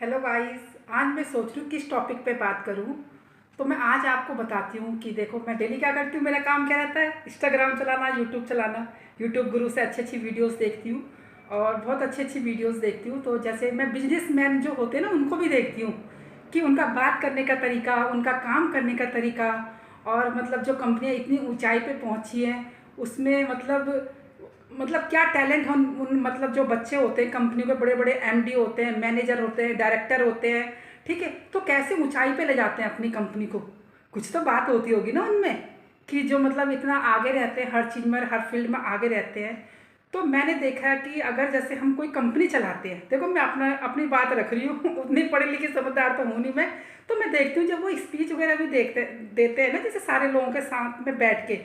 Hello guys. आज मैं सोच रही हूँ किस टॉपिक पे बात करूँ। तो मैं आज आपको बताती हूँ कि देखो मैं डेली क्या करती हूँ। मेरा काम क्या रहता है, इंस्टाग्राम चलाना, यूट्यूब चलाना। यूट्यूब गुरु से अच्छी अच्छी वीडियोस देखती हूँ और बहुत अच्छी अच्छी वीडियोस देखती हूँ। तो जैसे मैं बिजनेसमैन जो होते हैं ना, उनको भी देखती हूँ कि उनका बात करने का तरीका, उनका काम करने का तरीका, और मतलब जो कंपनियाँ इतनी ऊंचाई पे पहुँची हैं उसमें मतलब क्या टैलेंट हम उन मतलब जो बच्चे होते हैं, कंपनियों के बड़े बड़े एमडी होते हैं, मैनेजर होते हैं, डायरेक्टर होते हैं, ठीक है, तो कैसे ऊंचाई पे ले जाते हैं अपनी कंपनी को। कुछ तो बात होती होगी ना उनमें, कि जो मतलब इतना आगे रहते हैं, हर चीज़ में, हर फील्ड में आगे रहते हैं। तो मैंने देखा है कि अगर जैसे हम कोई कंपनी चलाते हैं, देखो मैं अपनी बात रख रही हूँ उतनी पढ़ी लिखी समझदार तो हूँ नहीं मैं। तो मैं देखती हूँ जब वो स्पीच वगैरह भी देखते देते हैं ना, जैसे सारे लोगों के साथ में बैठ के,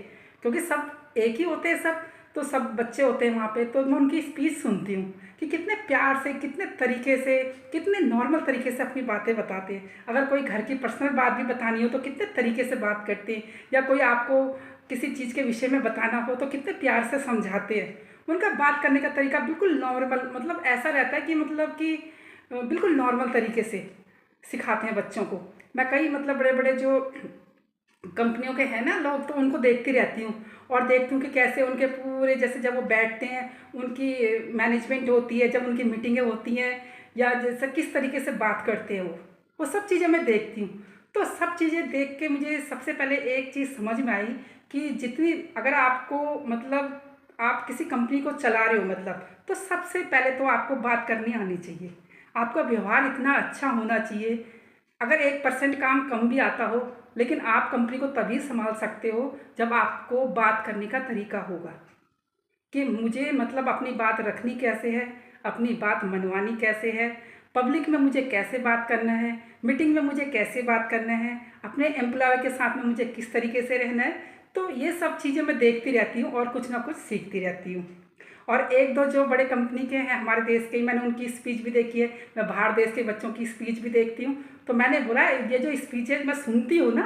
क्योंकि सब एक ही होते हैं सब, तो सब बच्चे होते हैं वहाँ पे, तो मैं उनकी स्पीच सुनती हूँ कि कितने प्यार से, कितने तरीके से, कितने नॉर्मल तरीके से अपनी बातें बताते हैं। अगर कोई घर की पर्सनल बात भी बतानी हो तो कितने तरीके से बात करते हैं, या कोई आपको किसी चीज़ के विषय में बताना हो तो कितने प्यार से समझाते हैं। उनका बात करने का तरीका बिल्कुल नॉर्मल, मतलब ऐसा रहता है कि मतलब कि बिल्कुल नॉर्मल तरीके से सिखाते हैं बच्चों को। मैं कई मतलब बड़े बड़े जो कंपनियों के हैं ना लोग, तो उनको देखती रहती हूँ और देखती हूँ कि कैसे उनके पूरे, जैसे जब वो बैठते हैं, उनकी मैनेजमेंट होती है, जब उनकी मीटिंगें होती हैं, या जैसे किस तरीके से बात करते हैं वो सब चीज़ें मैं देखती हूँ। तो सब चीज़ें देख के मुझे सबसे पहले एक चीज़ समझ में आई कि जितनी, अगर आपको मतलब आप किसी कंपनी को चला रहे हो मतलब, तो सबसे पहले तो आपको बात करनी आनी चाहिए। आपका व्यवहार इतना अच्छा होना चाहिए। अगर 1% काम कम भी आता हो, लेकिन आप कंपनी को तभी संभाल सकते हो जब आपको बात करने का तरीका होगा कि मुझे मतलब अपनी बात रखनी कैसे है, अपनी बात मनवानी कैसे है, पब्लिक में मुझे कैसे बात करना है, मीटिंग में मुझे कैसे बात करना है, अपने एम्प्लॉय के साथ में मुझे किस तरीके से रहना है। तो ये सब चीज़ें मैं देखती रहती हूँ और कुछ ना कुछ सीखती रहती हूँ। और एक दो जो बड़े कंपनी के हैं हमारे देश के, मैंने उनकी स्पीच भी देखी है। मैं बाहर देश के बच्चों की स्पीच भी देखती हूँ। तो मैंने बोला ये जो स्पीचेज मैं सुनती हूँ ना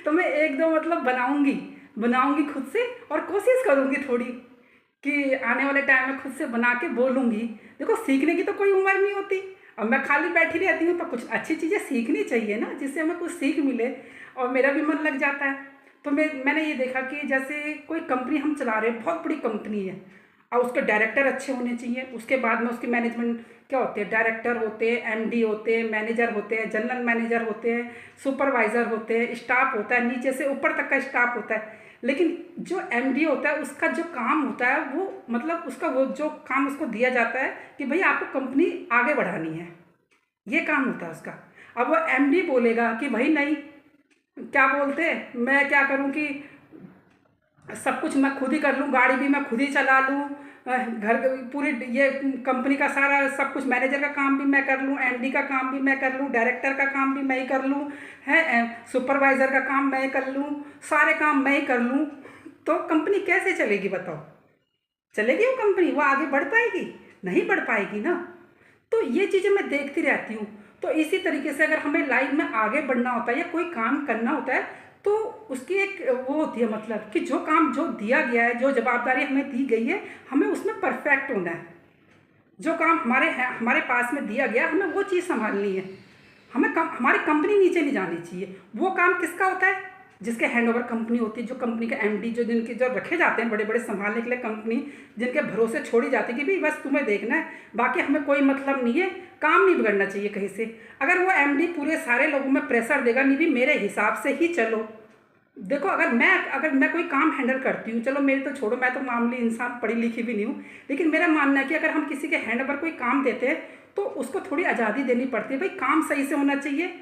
तो मैं एक दो मतलब बनाऊंगी खुद से, और कोशिश करूंगी थोड़ी कि आने वाले टाइम में खुद से बना के बोलूँगी। देखो सीखने की तो कोई उम्र नहीं होती। अब मैं खाली बैठी रहती हूँ तो कुछ अच्छी चीज़ें सीखनी चाहिए ना, जिससे हमें कुछ सीख मिले और मेरा भी मन लग जाता है। तो मैंने ये देखा कि जैसे कोई कंपनी हम चला रहे हैं, बहुत बड़ी कंपनी है, और उसके डायरेक्टर अच्छे होने चाहिए। उसके बाद में उसकी मैनेजमेंट क्या होते हैं, डायरेक्टर होते हैं, एमडी होते हैं, मैनेजर होते हैं, जनरल मैनेजर होते हैं, सुपरवाइज़र होते हैं, स्टाफ होता है, नीचे से ऊपर तक का स्टाफ होता है। लेकिन जो एमडी होता है उसका जो काम होता है वो मतलब उसका वो जो काम उसको दिया जाता है कि भाई आपको कंपनी आगे बढ़ानी है, ये काम होता है उसका। अब वो एमडी बोलेगा कि भाई नहीं, क्या बोलते हैं, मैं क्या करूं कि सब कुछ मैं खुद ही कर लूँ, गाड़ी भी मैं खुद ही चला लूँ, घर पूरी ये कंपनी का सारा सब कुछ, मैनेजर का काम भी मैं कर लूँ, एमडी का काम भी मैं कर लूँ, डायरेक्टर का काम भी मैं ही कर लूँ, है सुपरवाइज़र का काम मैं कर लूँ, सारे काम मैं ही कर लूँ, तो कंपनी कैसे चलेगी बताओ। चलेगी वो कंपनी, वो आगे बढ़ पाएगी? नहीं बढ़ पाएगी ना। तो ये चीज़ें मैं देखती रहती हूँ। तो इसी तरीके से अगर हमें लाइफ में आगे बढ़ना होता है या कोई काम करना होता है, तो उसकी एक वो होती है मतलब कि जो काम जो दिया गया है, जो जवाबदारी हमें दी गई है, हमें उसमें परफेक्ट होना है। जो काम हमारे पास में दिया गया, हमें वो चीज़ संभालनी है। हमारी कंपनी नीचे नहीं जानी चाहिए। वो काम किसका होता है? जिसके हैंडओवर कंपनी होती है, जो कंपनी का एमडी, जो जिनके जो रखे जाते हैं बड़े बड़े संभालने के लिए कंपनी, जिनके भरोसे छोड़ी जाती है कि भाई बस तुम्हें देखना है, बाकी हमें कोई मतलब नहीं है, काम नहीं बिगड़ना चाहिए कहीं से। अगर वो एमडी पूरे सारे लोगों में प्रेशर देगा, नहीं भी मेरे हिसाब से ही चलो। देखो अगर मैं कोई काम हैंडल करती हूँ, चलो मेरे तो छोड़ो, मैं तो मामूली इंसान, पढ़ी लिखी भी नहीं हूँ, लेकिन मेरा मानना है कि अगर हम किसी के हैंड पर कोई काम देते हैं तो उसको थोड़ी आज़ादी देनी पड़ती है। भाई काम सही से होना चाहिए,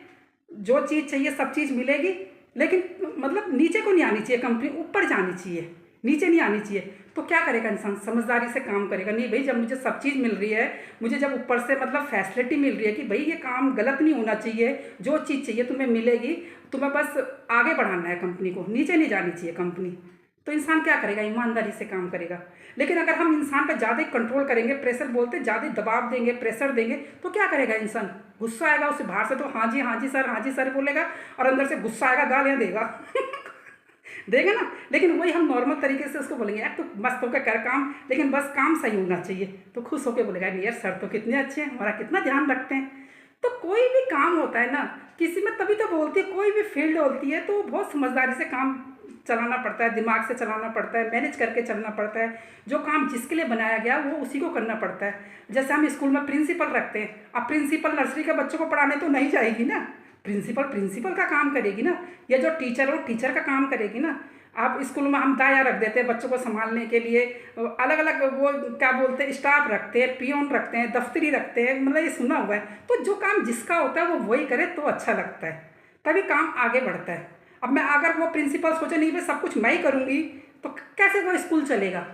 जो चीज़ चाहिए सब चीज़ मिलेगी, लेकिन मतलब नीचे को नहीं आनी चाहिए कंपनी, ऊपर जानी चाहिए, नीचे नहीं आनी चाहिए। तो क्या करेगा इंसान? समझदारी से काम करेगा। नहीं भाई, जब मुझे सब चीज़ मिल रही है, मुझे जब ऊपर से मतलब फैसिलिटी मिल रही है कि भाई ये काम गलत नहीं होना चाहिए, जो चीज़ चाहिए तुम्हें मिलेगी, तुम्हें बस आगे बढ़ाना है कंपनी को, नीचे नहीं जानी चाहिए कंपनी, तो इंसान क्या करेगा? ईमानदारी से काम करेगा। लेकिन अगर हम इंसान पर ज़्यादा कंट्रोल करेंगे, प्रेशर बोलते ज़्यादा दबाव देंगे, प्रेशर देंगे, तो क्या करेगा इंसान? गुस्सा आएगा उसे, बाहर से तो हाँ जी सर, हाँ जी सर बोलेगा, और अंदर से गुस्सा आएगा, गालियाँ देगा देगा ना। लेकिन वही हम नॉर्मल तरीके से उसको बोलेंगे यार तू मस्त होकर कर काम, लेकिन बस काम सही होना चाहिए, तो खुश होकर बोलेगा नहीं यार सर तो कितने अच्छे हैं, हमारा कितना ध्यान रखते हैं। तो कोई भी काम होता है ना, किसी में तभी तो बोलती है, कोई भी फील्ड होती है तो बहुत समझदारी से काम चलाना पड़ता है, दिमाग से चलाना पड़ता है, मैनेज करके चलना पड़ता है। जो काम जिसके लिए बनाया गया वो उसी को करना पड़ता है। जैसे हम स्कूल में प्रिंसिपल रखते हैं, अब प्रिंसिपल नर्सरी के बच्चों को पढ़ाने तो नहीं जाएगी ना, प्रिंसिपल प्रिंसिपल का काम करेगी ना, या जो टीचर हो टीचर का काम करेगी ना। आप स्कूल में हम दाया रख देते हैं बच्चों को संभालने के लिए, अलग अलग वो क्या बोलते हैं स्टाफ रखते हैं, पियोन रखते हैं, दफ्तरी रखते हैं, मतलब ये सुना हुआ है। तो जो काम जिसका होता है वो वही करे तो अच्छा लगता है, तभी काम आगे बढ़ता है। अब मैं अगर वो प्रिंसिपल सोचे नहीं भाई सब कुछ मैं ही करूँगी, तो कैसे वो स्कूल चलेगा?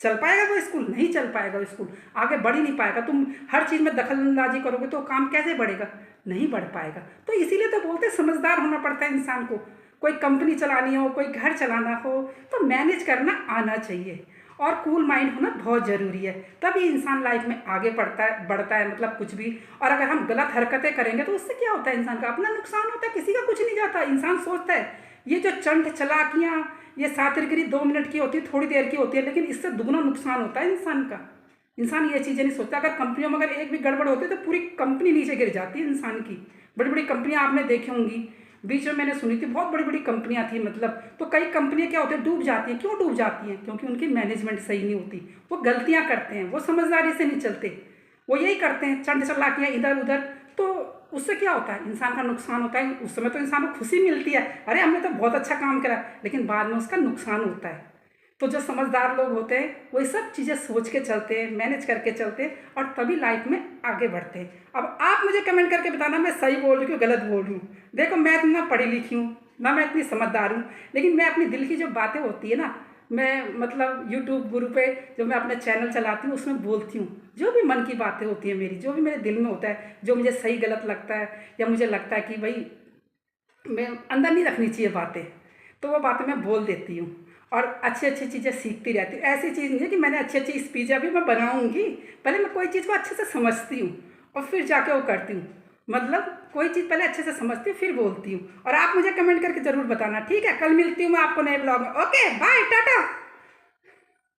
चल पाएगा वो स्कूल? नहीं चल पाएगा वो स्कूल, आगे बढ़ ही नहीं पाएगा। तुम हर चीज़ में दखलंदाजी करोगे तो काम कैसे बढ़ेगा? नहीं बढ़ पाएगा। तो इसीलिए तो बोलते हैं समझदार होना पड़ता है इंसान को। कोई कंपनी चलानी हो, कोई घर चलाना हो, तो मैनेज करना आना चाहिए और कूल माइंड होना बहुत ज़रूरी है, तभी इंसान लाइफ में आगे बढ़ता है मतलब कुछ भी। और अगर हम गलत हरकतें करेंगे तो उससे क्या होता है? इंसान का अपना नुकसान होता है, किसी का कुछ नहीं जाता। इंसान सोचता है ये जो चंट चलाकियाँ, ये सातिरगिरी 2 मिनट की होती है, थोड़ी देर की होती है, लेकिन इससे दुगना नुकसान होता है इंसान का। इंसान ये चीज़ें नहीं सोचता। अगर कंपनियों में अगर एक भी गड़बड़ होती है तो पूरी कंपनी नीचे गिर जाती है इंसान की। बड़ी बड़ी कंपनियां आपने देखी होंगी, बीच में मैंने सुनी थी बहुत बड़ी बड़ी कंपनियां थी मतलब, तो कई कंपनियां क्या होती है डूब जाती हैं। क्यों डूब जाती हैं? क्योंकि उनकी मैनेजमेंट सही नहीं होती, वो गलतियां करते हैं, वो समझदारी से नहीं चलते, वो यही करते हैं चंड चलाकियाँ इधर उधर। तो उससे क्या होता है? इंसान का नुकसान होता है। उस समय तो इंसान को खुशी मिलती है, अरे हमने तो बहुत अच्छा काम करा, लेकिन बाद में उसका नुकसान होता है। तो जो समझदार लोग होते हैं वो सब चीज़ें सोच के चलते हैं, मैनेज करके चलते हैं, और तभी लाइफ में आगे बढ़ते हैं। अब आप मुझे कमेंट करके बताना मैं सही बोल रही हूँ गलत बोल रही हूँ। देखो मैं इतना पढ़ी लिखी हूँ ना, मैं इतनी समझदार हूँ, लेकिन मैं अपनी दिल की जो बातें होती है ना, मैं मतलब यूट्यूब गुरु पे जो मैं अपना चैनल चलाती हूँ उसमें बोलती हूँ जो भी मन की बातें होती हैं मेरी, जो भी मेरे दिल में होता है, जो मुझे सही गलत लगता है, या मुझे लगता है कि भाई मैं अंदर नहीं रखनी चाहिए बातें, तो वो बातें मैं बोल देती हूँ। और अच्छी अच्छी चीज़ें सीखती रहती हूँ। ऐसी चीज़ नहीं है कि मैंने अच्छी अच्छी स्पीच अभी मैं बनाऊँगी, पहले मैं कोई चीज़ को अच्छे से समझती हूँ और फिर जाके वो करती हूँ। मतलब कोई चीज़ पहले अच्छे से समझती हूँ फिर बोलती हूँ। और आप मुझे कमेंट करके ज़रूर बताना, ठीक है? कल मिलती हूँ मैं आपको नए ब्लॉग में। Okay bye Tata.